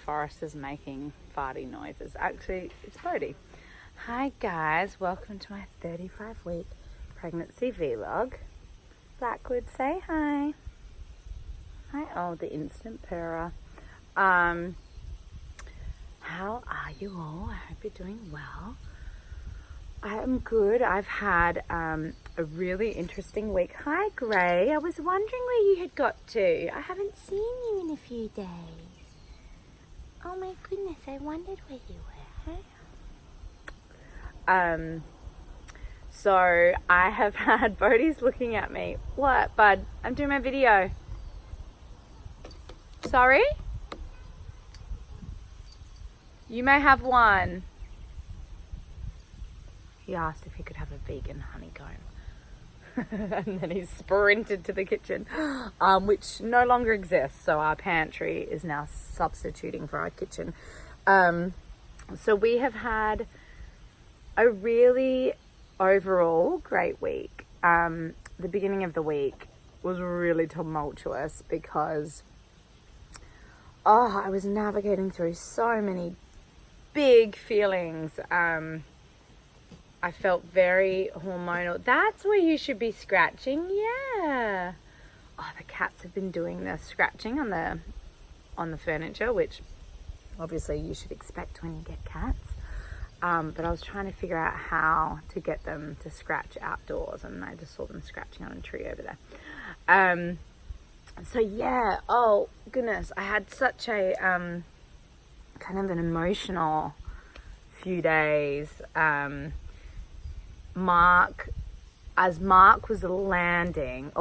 Forrest is making farty noises. Actually, it's Bodhi. Hi guys, welcome to my 35-week pregnancy vlog. Blackwood, say hi. Hi, oh, the instant purrer. How are you all? I hope you're doing well. I am good. I've had a really interesting week. Hi, Gray. I was wondering where you had got to. I haven't seen you in a few days. Oh my goodness, I wondered where you were. So I have had Bodhi's looking at me. What, bud? I'm doing my video. Sorry? You may have one. He asked if he could have a vegan honeycomb. And then he sprinted to the kitchen, which no longer exists. So our pantry is now substituting for our kitchen. So we have had a really overall great week. The beginning of the week was really tumultuous because I was navigating through so many big feelings. I felt very hormonal. That's where you should be scratching. Yeah. Oh, the cats have been doing the scratching on the furniture, which obviously you should expect when you get cats. But I was trying to figure out how to get them to scratch outdoors, and I just saw them scratching on a tree over there. So yeah, oh goodness, I had such a kind of an emotional few days. Mark was landing,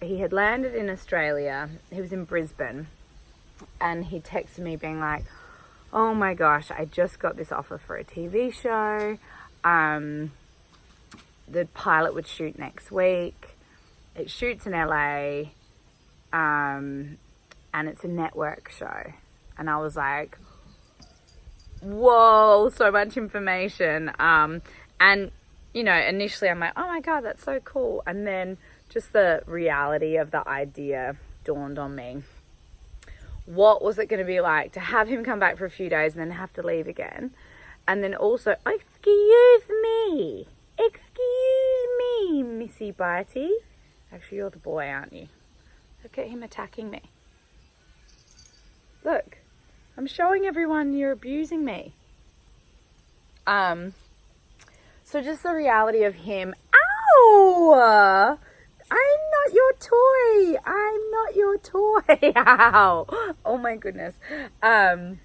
he had landed in Australia. He was in Brisbane, and he texted me being like, oh my gosh, I just got this offer for a TV show. The pilot would shoot next week. It shoots in LA, and it's a network show. And I was like, whoa, so much information. And you know, initially I'm like, oh my God, that's so cool. And then just the reality of the idea dawned on me. What was it going to be like to have him come back for a few days and then have to leave again? And then also, excuse me, Missy Bitey. Actually, you're the boy, aren't you? Look at him attacking me. Look, I'm showing everyone you're abusing me. So just the reality of him. Ow! I'm not your toy. I'm not your toy. Ow. Oh my goodness. Yeah,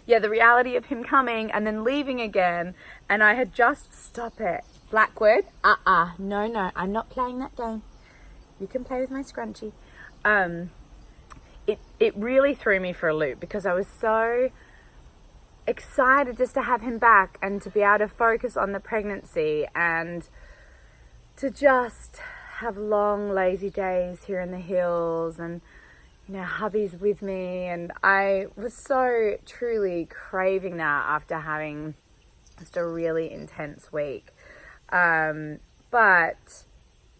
the reality of him coming and then leaving again. And I had just, stop it. Blackwood. No, I'm not playing that game. You can play with my scrunchie. It really threw me for a loop because I was so excited just to have him back and to be able to focus on the pregnancy and to just have long lazy days here in the hills, and you know, hubby's with me, and I was so truly craving that after having just a really intense week. But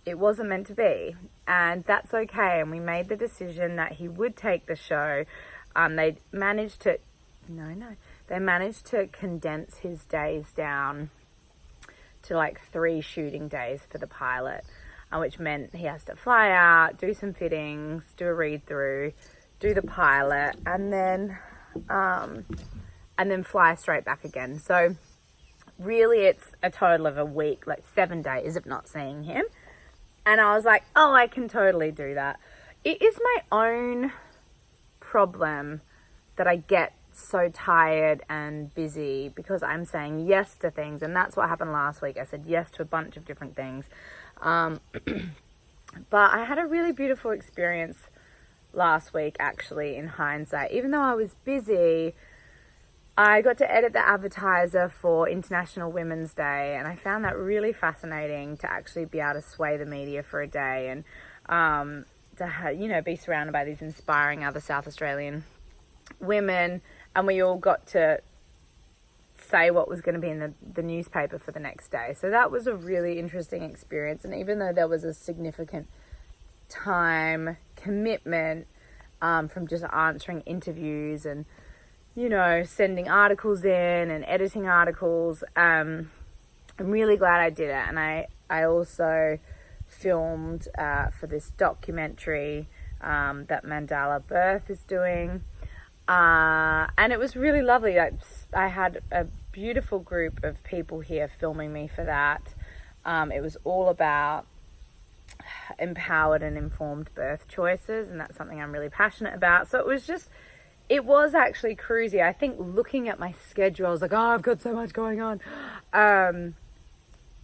it wasn't meant to be, and that's okay. And we made the decision that he would take the show. They managed to condense his days down to like 3 shooting days for the pilot, which meant he has to fly out, do some fittings, do a read through, do the pilot, and then fly straight back again. So really it's a total of a week, like 7 days of not seeing him. And I was like, oh, I can totally do that. It is my own problem that I get so tired and busy because I'm saying yes to things, and that's what happened last week. I said yes to a bunch of different things, but I had a really beautiful experience last week, actually, in hindsight. Even though I was busy, I got to edit the advertiser for International Women's Day, and I found that really fascinating to actually be able to sway the media for a day and to be surrounded by these inspiring other South Australian women. And we all got to say what was going to be in the newspaper for the next day. So that was a really interesting experience. And even though there was a significant time commitment, from just answering interviews and, you know, sending articles in and editing articles. I'm really glad I did it. And I also filmed for this documentary that Mandala Birth is doing. And it was really lovely. I had a beautiful group of people here filming me for that. It was all about empowered and informed birth choices, and that's something I'm really passionate about. So it was actually cruisy. I think looking at my schedule, I was like, oh, I've got so much going on.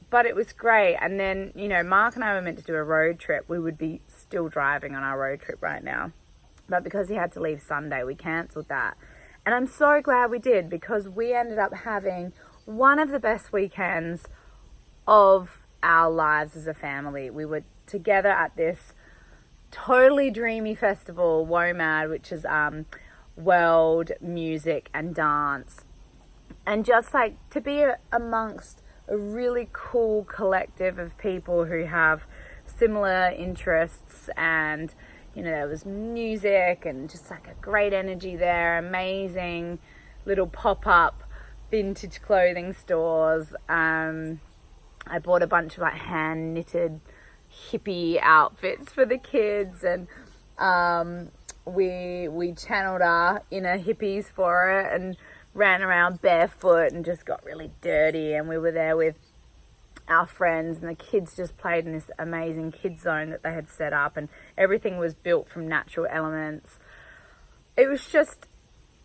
But it was great. And then, you know, Mark and I were meant to do a road trip. We would be still driving on our road trip right now. But because he had to leave Sunday, we cancelled that. And I'm so glad we did, because we ended up having one of the best weekends of our lives as a family. We were together at this totally dreamy festival, WOMAD, which is world music and dance. And just like to be amongst a really cool collective of people who have similar interests, and you know, there was music and just like a great energy there, amazing little pop-up vintage clothing stores. I bought a bunch of like hand knitted hippie outfits for the kids, and we channeled our inner hippies for it and ran around barefoot and just got really dirty. And we were there with our friends, and the kids just played in this amazing kids zone that they had set up, and everything was built from natural elements. It was just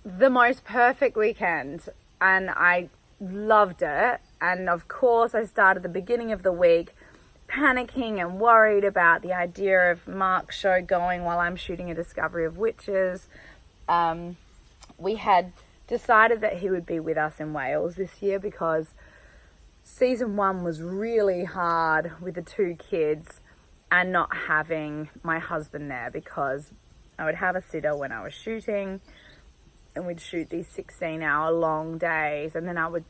the most perfect weekend, and I loved it. And of course, I started the beginning of the week panicking and worried about the idea of Mark's show going while I'm shooting A Discovery of Witches. We had decided that he would be with us in Wales this year because season 1 was really hard with the 2 kids and not having my husband there, because I would have a sitter when I was shooting, and we'd shoot these 16-hour long days, and then I would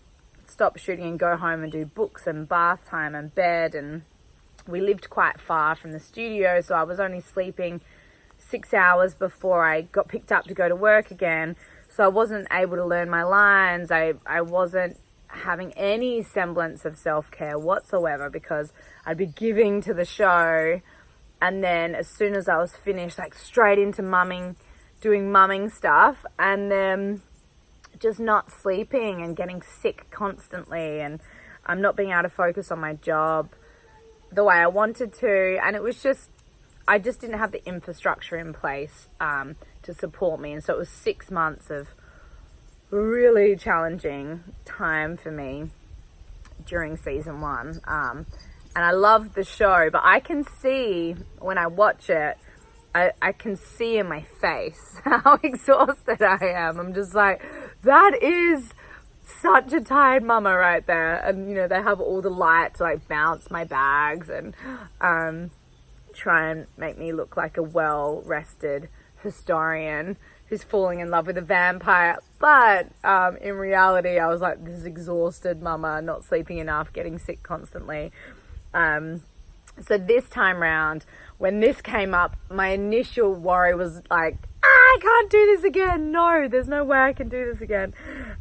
stop shooting and go home and do books and bath time and bed. And we lived quite far from the studio, so I was only sleeping 6 hours before I got picked up to go to work again. So I wasn't able to learn my lines. I wasn't having any semblance of self-care whatsoever, because I'd be giving to the show, and then as soon as I was finished, like straight into mumming, doing mumming stuff, and then just not sleeping and getting sick constantly, and I'm not being able to focus on my job the way I wanted to. And it was just, I just didn't have the infrastructure in place to support me. And so it was 6 months of really challenging time for me during season 1. And I loved the show, but I can see when I watch it, I can see in my face how exhausted I am. I'm just like, that is such a tired mama right there. And, you know, they have all the light to like bounce my bags and try and make me look like a well-rested historian who's falling in love with a vampire. But in reality, I was like this exhausted mama, not sleeping enough, getting sick constantly. So this time round, when this came up, my initial worry was like, I can't do this again. No, there's no way I can do this again.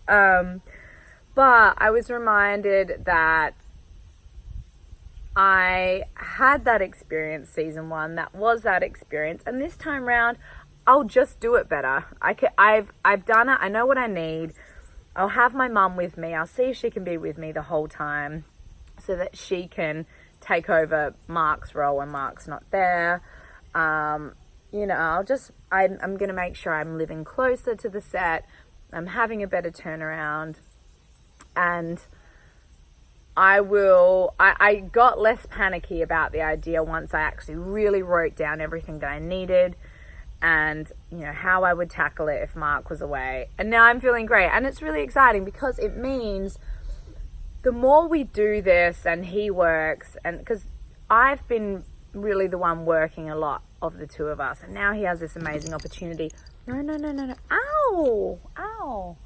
But I was reminded that I had that experience season 1. That was that experience. And this time round, I'll just do it better. I've done it. I know what I need. I'll have my mum with me. I'll see if she can be with me the whole time, so that she can take over Mark's role when Mark's not there. You know, I'm going to make sure I'm living closer to the set. I'm having a better turnaround. And I got less panicky about the idea once I actually really wrote down everything that I needed and, you know, how I would tackle it if Mark was away. And now I'm feeling great. And it's really exciting, because it means the more we do this and he works, and because I've been really the one working a lot of the 2 of us, and now he has this amazing opportunity. No. Ow.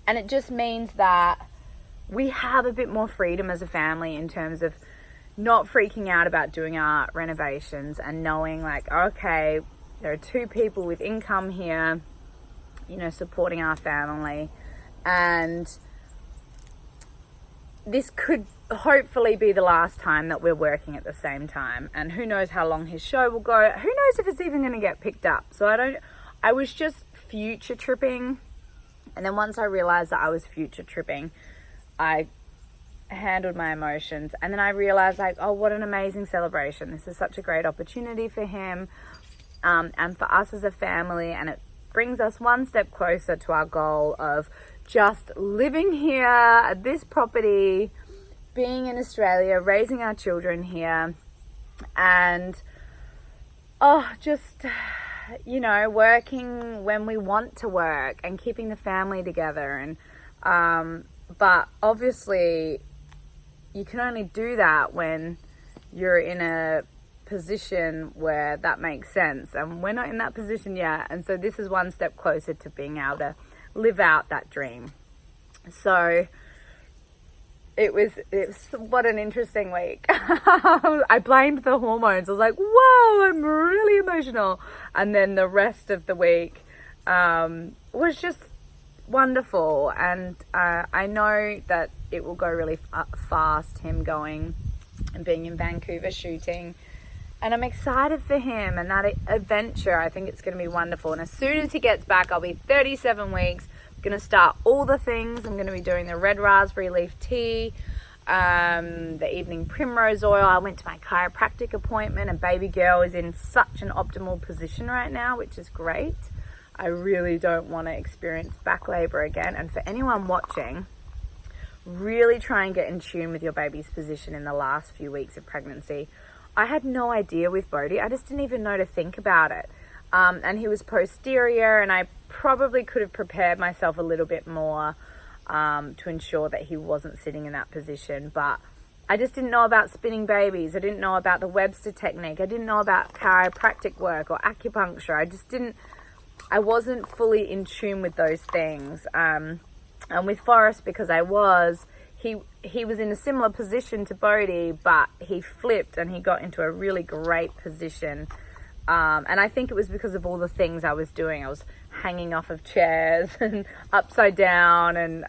And it just means that we have a bit more freedom as a family in terms of not freaking out about doing our renovations and knowing like, okay, There are 2 people with income here, you know, supporting our family. And this could hopefully be the last time that we're working at the same time. And who knows how long his show will go. Who knows if it's even going to get picked up. So I was just future tripping. And then once I realized that I was future tripping, I handled my emotions. And then I realized, like, oh, what an amazing celebration. This is such a great opportunity for him, and for us as a family. And it brings us one step closer to our goal of just living here at this property, being in Australia, raising our children here, and just, you know, working when we want to work and keeping the family together. And but obviously you can only do that when you're in a position where that makes sense, and we're not in that position yet. And so this is one step closer to being able to live out that dream. So it was what an interesting week. I blamed the hormones. I was like, whoa, I'm really emotional. And then the rest of the week was just wonderful. And I know that it will go really fast, him going and being in Vancouver shooting. And I'm excited for him and that adventure. I think it's going to be wonderful. And as soon as he gets back, I'll be 37 weeks. I'm going to start all the things. I'm going to be doing the red raspberry leaf tea, the evening primrose oil. I went to my chiropractic appointment, and baby girl is in such an optimal position right now, which is great. I really don't want to experience back labor again. And for anyone watching, really try and get in tune with your baby's position in the last few weeks of pregnancy. I had no idea with Bodhi. I just didn't even know to think about it. And he was posterior, and I probably could have prepared myself a little bit more to ensure that he wasn't sitting in that position. But I just didn't know about spinning babies. I didn't know about the Webster technique. I didn't know about chiropractic work or acupuncture. I wasn't fully in tune with those things. And with Forrest, because he was in a similar position to Bodhi, but he flipped and he got into a really great position. And I think it was because of all the things I was doing. I was hanging off of chairs and upside down and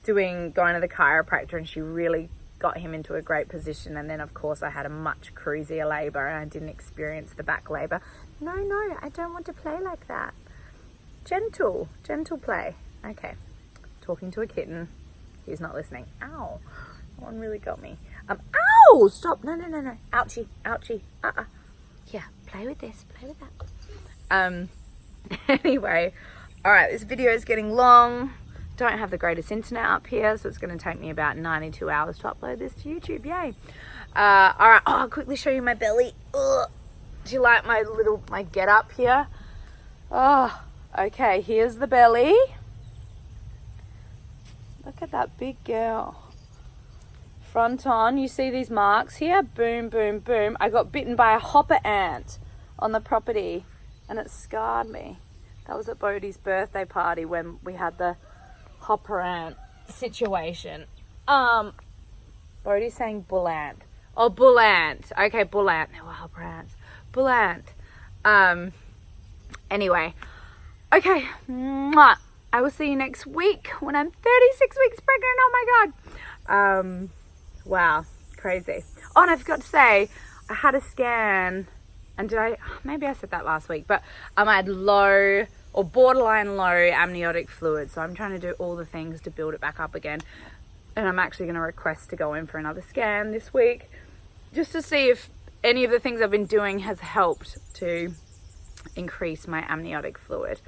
going to the chiropractor, and she really got him into a great position. And then, of course, I had a much cruisier labor, and I didn't experience the back labor. No, I don't want to play like that. Gentle play. Okay, talking to a kitten. He's not listening. Ow, that one really got me. Ow, stop. No. Ouchie. Yeah, play with this, play with that. Anyway, all right, this video is getting long. Don't have the greatest internet up here, so it's going to take me about 92 hours to upload this to YouTube. Yay. All right, I'll quickly show you my belly. Ugh. Do you like my get up here? Oh, okay, here's the belly. Look at that big girl. Front on, you see these marks here? Boom, boom, boom. I got bitten by a hopper ant on the property, and it scarred me. That was at Bodhi's birthday party when we had the hopper ant situation. Bodhi's saying bull ant. Oh, bull ant. Okay, bull ant. There were hopper ants. Bull ant. Anyway. Okay. Mwah. I will see you next week when I'm 36 weeks pregnant. Oh my God. Wow. Crazy. Oh, and I forgot to say, I had a scan, and maybe I said that last week, but I had low or borderline low amniotic fluid. So I'm trying to do all the things to build it back up again. And I'm actually going to request to go in for another scan this week, just to see if any of the things I've been doing has helped to increase my amniotic fluid.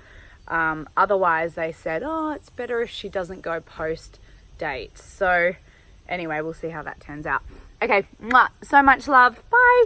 Otherwise, they said, oh, it's better if she doesn't go post date. So anyway, we'll see how that turns out. Okay, so much love. Bye.